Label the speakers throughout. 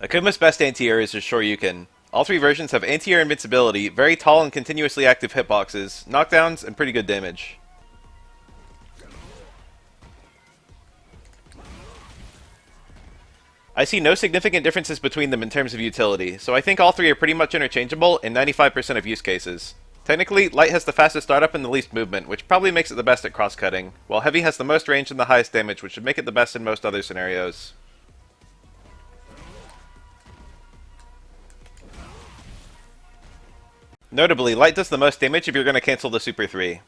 Speaker 1: Akuma's best anti-air is his Shoryuken. All three versions have anti-air invincibility, very tall and continuously active hitboxes, knockdowns, and pretty good damage. I see no significant differences between them in terms of utility, so I think all three are pretty much interchangeable in 95% of use cases. Technically, Light has the fastest startup and the least movement, which probably makes it the best at cross-cutting, while Heavy has the most range and the highest damage, which should make it the best in most other scenarios. Notably, Light does the most damage if you're going to cancel the Super 3.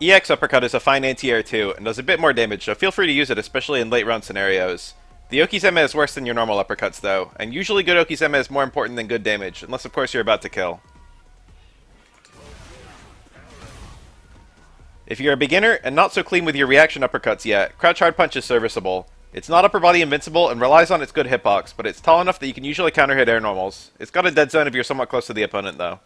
Speaker 1: EX Uppercut is a fine anti-air too, and does a bit more damage, so feel free to use it, especially in late round scenarios. The Okizeme is worse than your normal uppercuts though, and usually good Okizeme is more important than good damage, unless of course you're about to kill. If you're a beginner and not so clean with your reaction uppercuts yet, Crouch Hard Punch is serviceable. It's not upper body invincible and relies on its good hitbox, but it's tall enough that you can usually counter hit air normals. It's got a dead zone if you're somewhat close to the opponent though.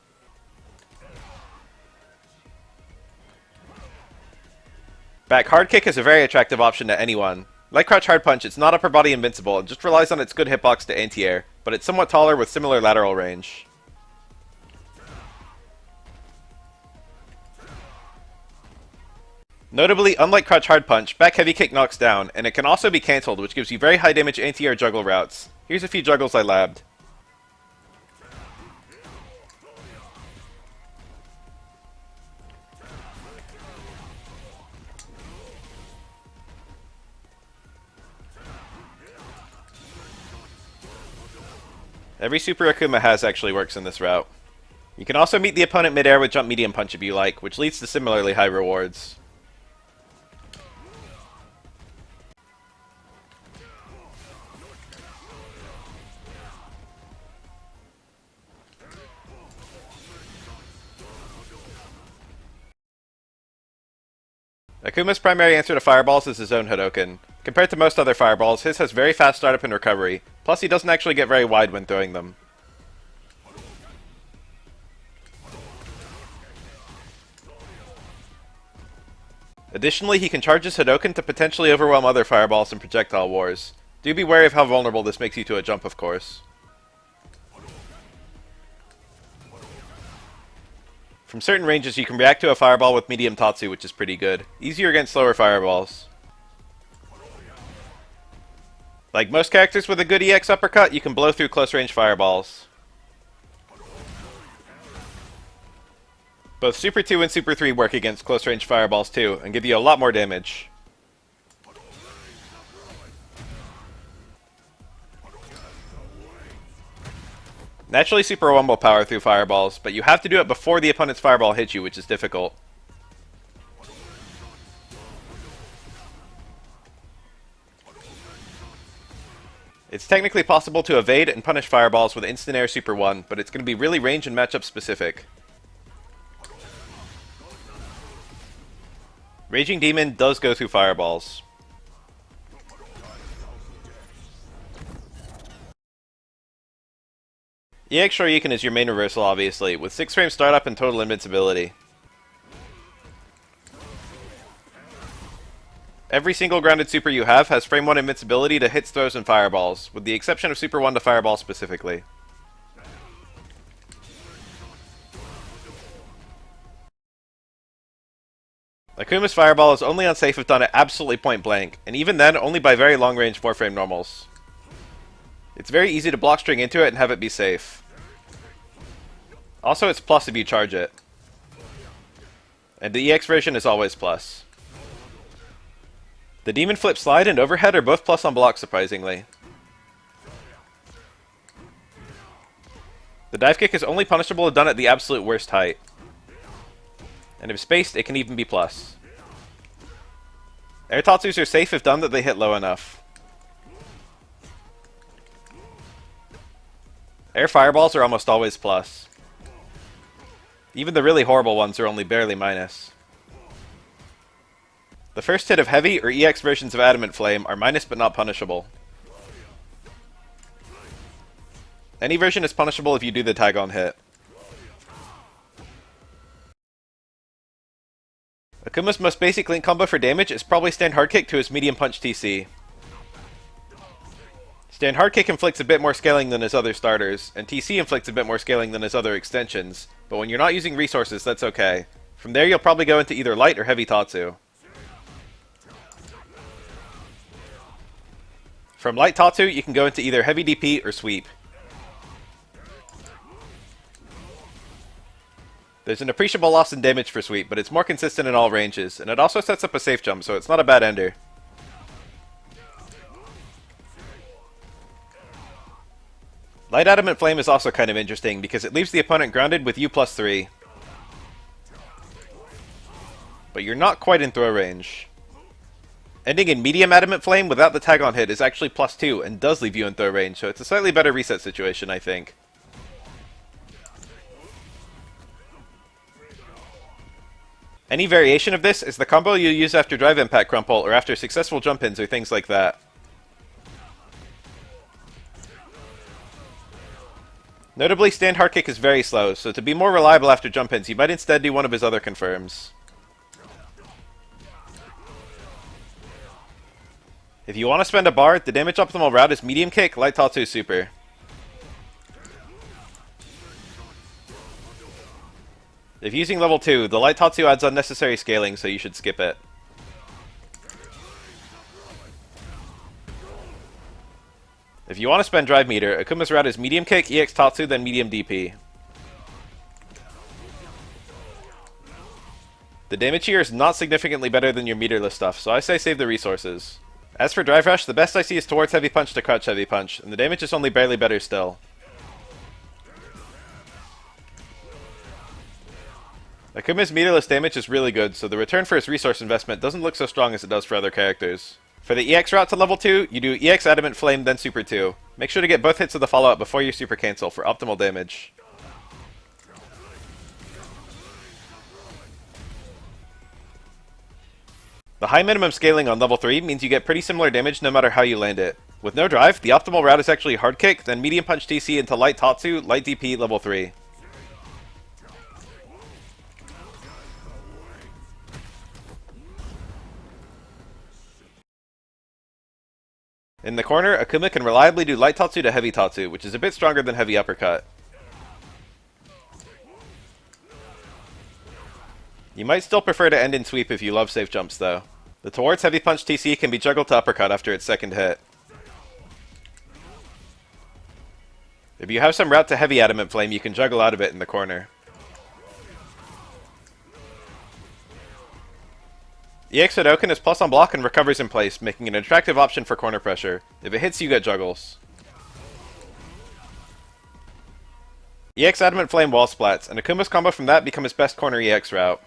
Speaker 1: Back Hard Kick is a very attractive option to anyone. Like Crouch Hard Punch, it's not upper body invincible and just relies on its good hitbox to anti-air, but it's somewhat taller with similar lateral range. Notably, unlike Crouch Hard Punch, Back Heavy Kick knocks down, and it can also be cancelled, which gives you very high damage anti-air juggle routes. Here's a few juggles I labbed. Every Super Akuma has actually works in this route. You can also meet the opponent midair with Jump Medium Punch if you like, which leads to similarly high rewards. Akuma's primary answer to fireballs is his own Hadoken. Compared to most other fireballs, his has very fast startup and recovery, plus he doesn't actually get very wide when throwing them. Additionally, he can charge his Hadoken to potentially overwhelm other fireballs in projectile wars. Do be wary of how vulnerable this makes you to a jump, of course. From certain ranges, you can react to a fireball with medium Tatsu, which is pretty good. Easier against slower fireballs. Like most characters with a good EX uppercut, you can blow through close-range fireballs. Both Super 2 and Super 3 work against close-range fireballs too, and give you a lot more damage. Naturally, Super 1 will power through fireballs, but you have to do it before the opponent's fireball hits you, which is difficult. It's technically possible to evade and punish fireballs with Instant Air Super 1, but it's going to be really range and matchup specific. Raging Demon does go through fireballs. EX Shoryuken is your main reversal, obviously, with 6 frame startup and total invincibility. Every single grounded super you have has frame 1 invincibility to hits, throws, and fireballs, with the exception of Super 1 to fireball specifically. Akuma's fireball is only unsafe if done at absolutely point blank, and even then only by very long range 4 frame normals. It's very easy to block string into it and have it be safe. Also, it's plus if you charge it. And the EX version is always plus. The Demon Flip Slide and Overhead are both plus on block, surprisingly. The Dive Kick is only punishable if done at the absolute worst height. And if spaced, it can even be plus. Air Tatsus are safe if done that they hit low enough. Air Fireballs are almost always plus. Even the really horrible ones are only barely minus. The first hit of Heavy or EX versions of Adamant Flame are minus but not punishable. Any version is punishable if you do the tag on hit. A Akuma's most basic link combo for damage is probably Stand Hard Kick to his medium punch TC. Stand Hard Kick inflicts a bit more scaling than his other starters, and TC inflicts a bit more scaling than his other extensions, but when you're not using resources, that's okay. From there, you'll probably go into either light or heavy Tatsu. From light Tatsu, you can go into either heavy DP or sweep. There's an appreciable loss in damage for sweep, but it's more consistent in all ranges, and it also sets up a safe jump, so it's not a bad ender. Light Adamant Flame is also kind of interesting, because it leaves the opponent grounded with U+3. But you're not quite in throw range. Ending in Medium Adamant Flame without the tag on hit is actually +2, and does leave you in throw range, so it's a slightly better reset situation, I think. Any variation of this is the combo you use after Drive Impact Crumple, or after successful jump-ins, or things like that. Notably, Stand Hard Kick is very slow, so to be more reliable after jump-ins, you might instead do one of his other confirms. If you want to spend a bar, the damage optimal route is Medium Kick, Light Tatsu Super. If using level 2, the Light Tatsu adds unnecessary scaling, so you should skip it. If you want to spend Drive Meter, Akuma's route is Medium Kick, EX Tatsu, then Medium DP. The damage here is not significantly better than your meterless stuff, so I say save the resources. As for Drive Rush, the best I see is towards Heavy Punch to crouch Heavy Punch, and the damage is only barely better still. Akuma's meterless damage is really good, so the return for his resource investment doesn't look so strong as it does for other characters. For the EX route to level 2, you do EX Adamant Flame, then Super 2. Make sure to get both hits of the follow-up before you Super Cancel for optimal damage. The high minimum scaling on level 3 means you get pretty similar damage no matter how you land it. With no drive, the optimal route is actually Hard Kick, then Medium Punch TC into Light Tatsu, Light DP, level 3. In the corner, Akuma can reliably do Light Tatsu to Heavy Tatsu, which is a bit stronger than Heavy Uppercut. You might still prefer to end in sweep if you love safe jumps, though. The towards Heavy Punch TC can be juggled to Uppercut after its second hit. If you have some route to Heavy Adamant Flame, you can juggle out of it in the corner. EX Hadouken is plus on block and recovers in place, making it an attractive option for corner pressure. If it hits, you get Juggles. EX Adamant Flame wall splats, and Akuma's combo from that become his best corner EX route.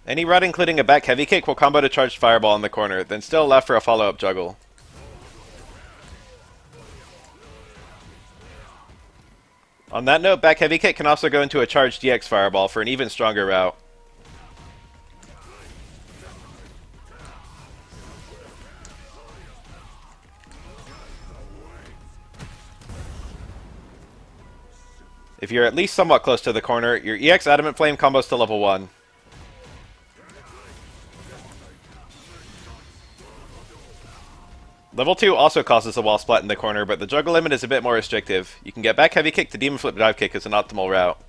Speaker 1: Any route including a back heavy kick will combo to charged fireball in the corner, then still allow for a follow-up juggle. On that note, back heavy kick can also go into a charged EX fireball for an even stronger route. If you're at least somewhat close to the corner, your EX Adamant Flame combos to level 1. Level 2 also causes a wall splat in the corner, but the juggle limit is a bit more restrictive. You can get back heavy kick to demon flip dive kick as an optimal route.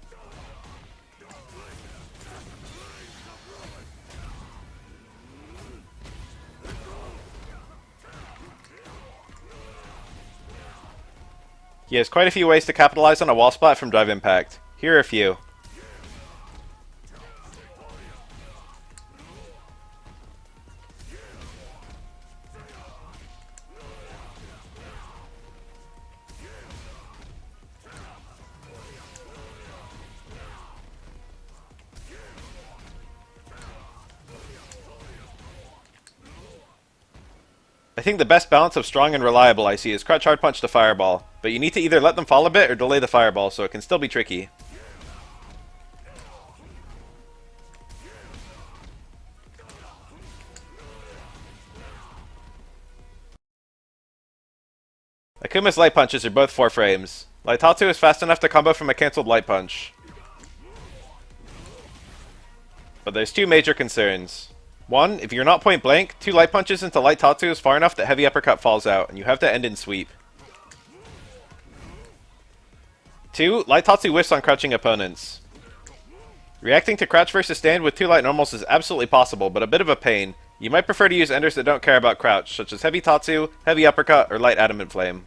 Speaker 1: He has quite a few ways to capitalize on a wall splat from Drive Impact. Here are a few. I think the best balance of strong and reliable I see is Crutch Hard Punch to Fireball, but you need to either let them fall a bit or delay the Fireball, so it can still be tricky. Akuma's Light Punches are both 4 frames. Light Tatsu is fast enough to combo from a cancelled light punch. But there's two major concerns. One, if you're not point blank, 2 light punches into light Tatsu is far enough that heavy uppercut falls out, and you have to end in sweep. 2, light Tatsu whiffs on crouching opponents. Reacting to crouch versus stand with 2 light normals is absolutely possible, but a bit of a pain. You might prefer to use enders that don't care about crouch, such as heavy Tatsu, heavy uppercut, or light adamant flame.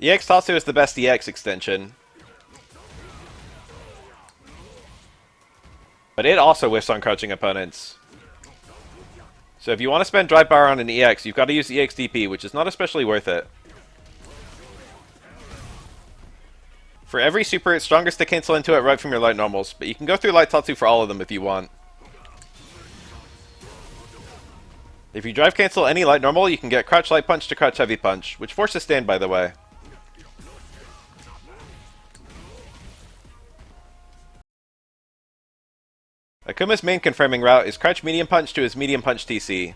Speaker 1: EX Tatsu is the best EX extension, but it also whiffs on crouching opponents. So if you want to spend drive bar on an EX, you've got to use EX DP, which is not especially worth it. For every super, it's strongest to cancel into it right from your light normals, but you can go through light Tatsu for all of them if you want. If you drive cancel any light normal, you can get crouch light punch to crouch heavy punch, which forces stand by the way. Akuma's main confirming route is crouch medium punch to his medium punch TC.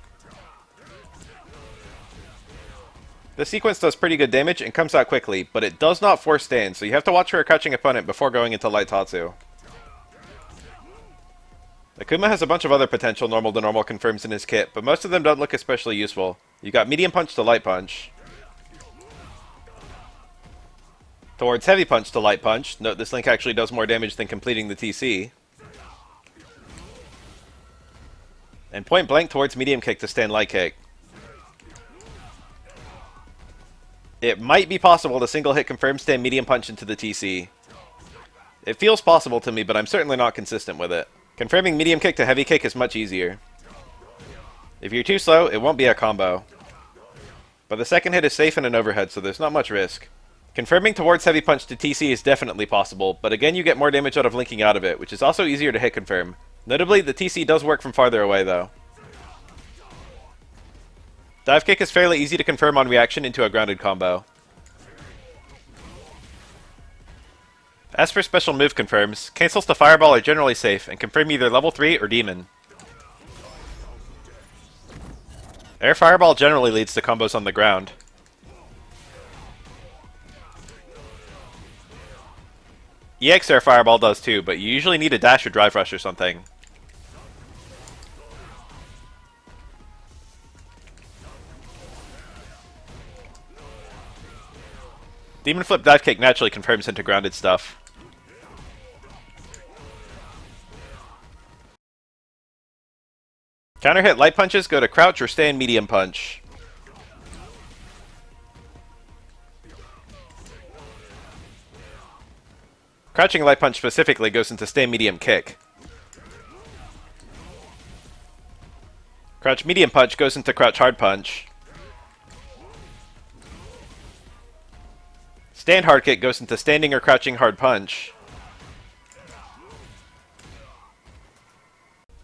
Speaker 1: This sequence does pretty good damage and comes out quickly, but it does not force stand, so you have to watch for a crouching opponent before going into light Tatsu. Akuma has a bunch of other potential normal to normal confirms in his kit, but most of them don't look especially useful. You got medium punch to light punch. Towards heavy punch to light punch. Note this link actually does more damage than completing the TC. And point blank towards medium kick to stand light kick. It might be possible to single hit confirm stand medium punch into the TC. It feels possible to me, but I'm certainly not consistent with it. Confirming medium kick to heavy kick is much easier. If you're too slow, it won't be a combo. But the second hit is safe and an overhead, so there's not much risk. Confirming towards heavy punch to TC is definitely possible, but again you get more damage out of linking out of it, which is also easier to hit confirm. Notably, the TC does work from farther away though. Dive kick is fairly easy to confirm on reaction into a grounded combo. As for special move confirms, cancels to fireball are generally safe and confirm either level 3 or demon. Air fireball generally leads to combos on the ground. EX air fireball does too, but you usually need a dash or drive rush or something. Demon Flip Dive Kick naturally confirms into grounded stuff. Counter hit light punches go to crouch or stand medium punch. Crouching light punch specifically goes into stand medium kick. Crouch medium punch goes into crouch hard punch. Stand hard kick goes into standing or crouching hard punch.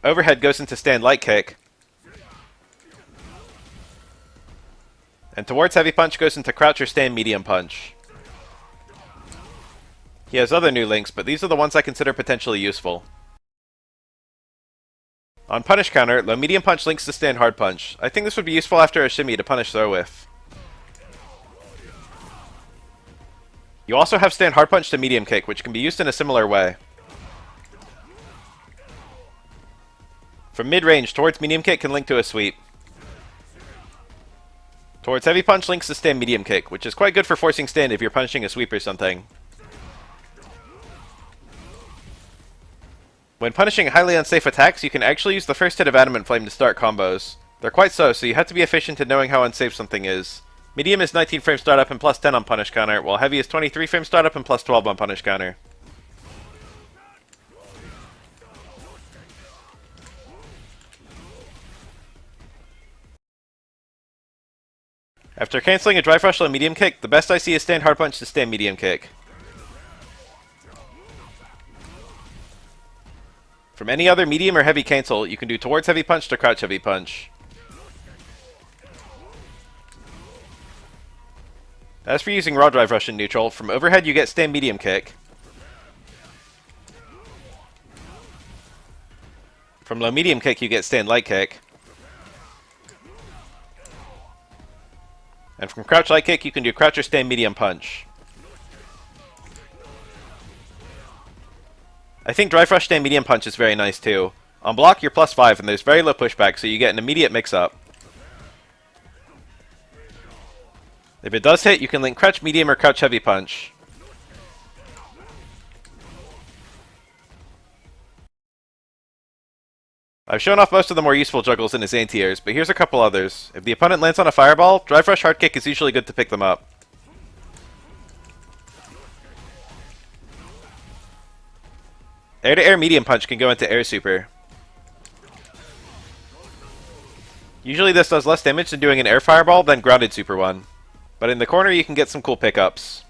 Speaker 1: Overhead goes into stand light kick. And towards heavy punch goes into crouch or stand medium punch. He has other new links, but these are the ones I consider potentially useful. On punish counter, low medium punch links to stand hard punch. I think this would be useful after a shimmy to punish throw whiff. You also have stand hard punch to medium kick, which can be used in a similar way. From mid-range, towards medium kick can link to a sweep. Towards heavy punch links to stand medium kick, which is quite good for forcing stand if you're punishing a sweep or something. When punishing highly unsafe attacks, you can actually use the first hit of Adamant Flame to start combos. They're quite so you have to be efficient in knowing how unsafe something is. Medium is 19 frame startup and plus 10 on punish counter, while heavy is 23 frame startup and plus 12 on punish counter. After cancelling a drive rush low medium kick, the best I see is stand hard punch to stand medium kick. From any other medium or heavy cancel, you can do towards heavy punch to crouch heavy punch. As for using raw drive rush in neutral, from overhead you get stand medium kick. From low medium kick you get stand light kick. And from crouch light kick, you can do crouch or stay medium punch. I think drive rush stay medium punch is very nice too. On block, you're +5 and there's very low pushback, so you get an immediate mix-up. If it does hit, you can link crouch medium or crouch heavy punch. I've shown off most of the more useful juggles in his anti-airs, but here's a couple others. If the opponent lands on a fireball, drive rush hard kick is usually good to pick them up. Air-to-air medium punch can go into air super. Usually this does less damage than doing an air fireball than grounded super one. But in the corner you can get some cool pickups.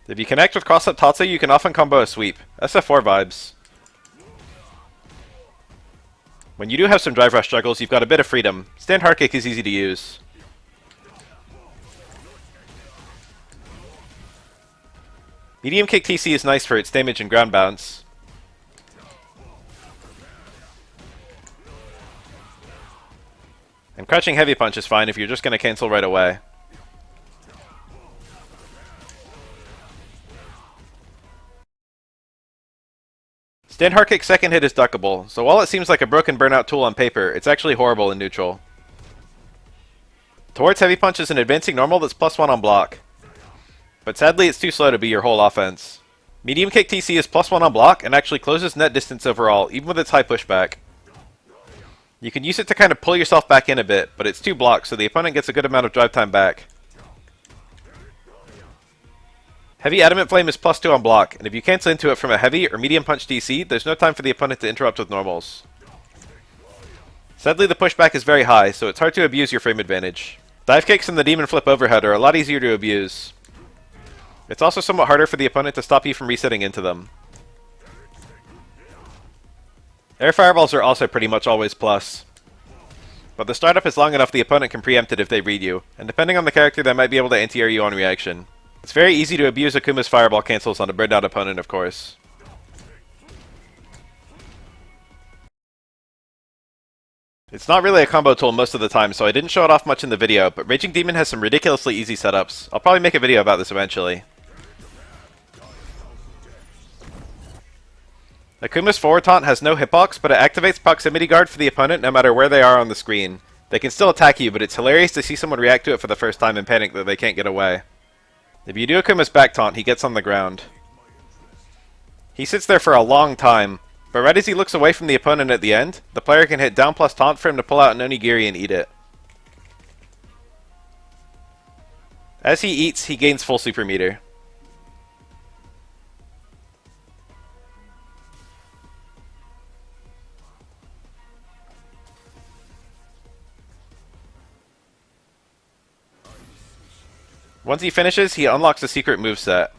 Speaker 1: If you connect with cross-up Tatsu, you can often combo a sweep. SF4 vibes. When you do have some drive rush juggles, you've got a bit of freedom. Stand hard kick is easy to use. Medium kick TC is nice for its damage and ground bounce. And crouching heavy punch is fine if you're just going to cancel right away. Stand hard kick's second hit is duckable, so while it seems like a broken burnout tool on paper, it's actually horrible in neutral. Towards heavy punch is an advancing normal that's +1 on block. But sadly it's too slow to be your whole offense. Medium kick TC is +1 on block and actually closes net distance overall, even with its high pushback. You can use it to kind of pull yourself back in a bit, but it's 2 blocks, so the opponent gets a good amount of drive time back. Heavy Adamant Flame is +2 on block, and if you cancel into it from a heavy or medium punch DC, there's no time for the opponent to interrupt with normals. Sadly the pushback is very high, so it's hard to abuse your frame advantage. Dive kicks and the demon flip overhead are a lot easier to abuse. It's also somewhat harder for the opponent to stop you from resetting into them. Air fireballs are also pretty much always plus. But the startup is long enough the opponent can preempt it if they read you, and depending on the character they might be able to anti-air you on reaction. It's very easy to abuse Akuma's fireball cancels on a burned out opponent, of course. It's not really a combo tool most of the time, so I didn't show it off much in the video, but Raging Demon has some ridiculously easy setups. I'll probably make a video about this eventually. Akuma's forward taunt has no hitbox, but it activates proximity guard for the opponent no matter where they are on the screen. They can still attack you, but it's hilarious to see someone react to it for the first time and panic that they can't get away. If you do Akuma's back taunt, he gets on the ground. He sits there for a long time, but right as he looks away from the opponent at the end, the player can hit down plus taunt for him to pull out an onigiri and eat it. As he eats, he gains full super meter. Once he finishes, he unlocks a secret moveset.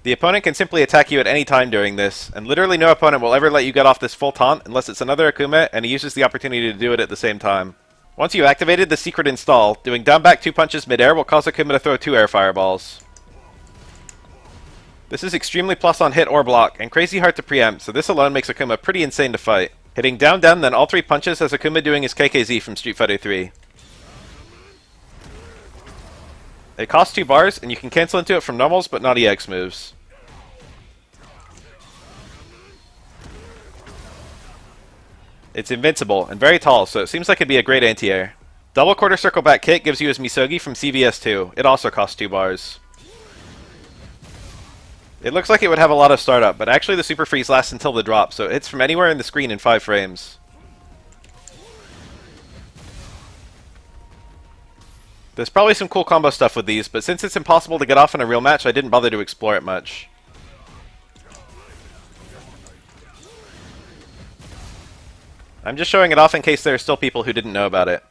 Speaker 1: The opponent can simply attack you at any time during this, and literally no opponent will ever let you get off this full taunt unless it's another Akuma and he uses the opportunity to do it at the same time. Once you activated the secret install, doing down back 2 punches midair will cause Akuma to throw 2 air fireballs. This is extremely plus on hit or block, and crazy hard to preempt, so this alone makes Akuma pretty insane to fight. Hitting down down then all 3 punches has Akuma doing his KKZ from Street Fighter 3. It costs 2 bars, and you can cancel into it from normals but not EX moves. It's invincible, and very tall, so it seems like it'd be a great anti-air. Double quarter circle back kick gives you his Misogi from CVS2. It also costs 2 bars. It looks like it would have a lot of startup, but actually the super freeze lasts until the drop, so it hits from anywhere in the screen in 5 frames. There's probably some cool combo stuff with these, but since it's impossible to get off in a real match, I didn't bother to explore it much. I'm just showing it off in case there are still people who didn't know about it.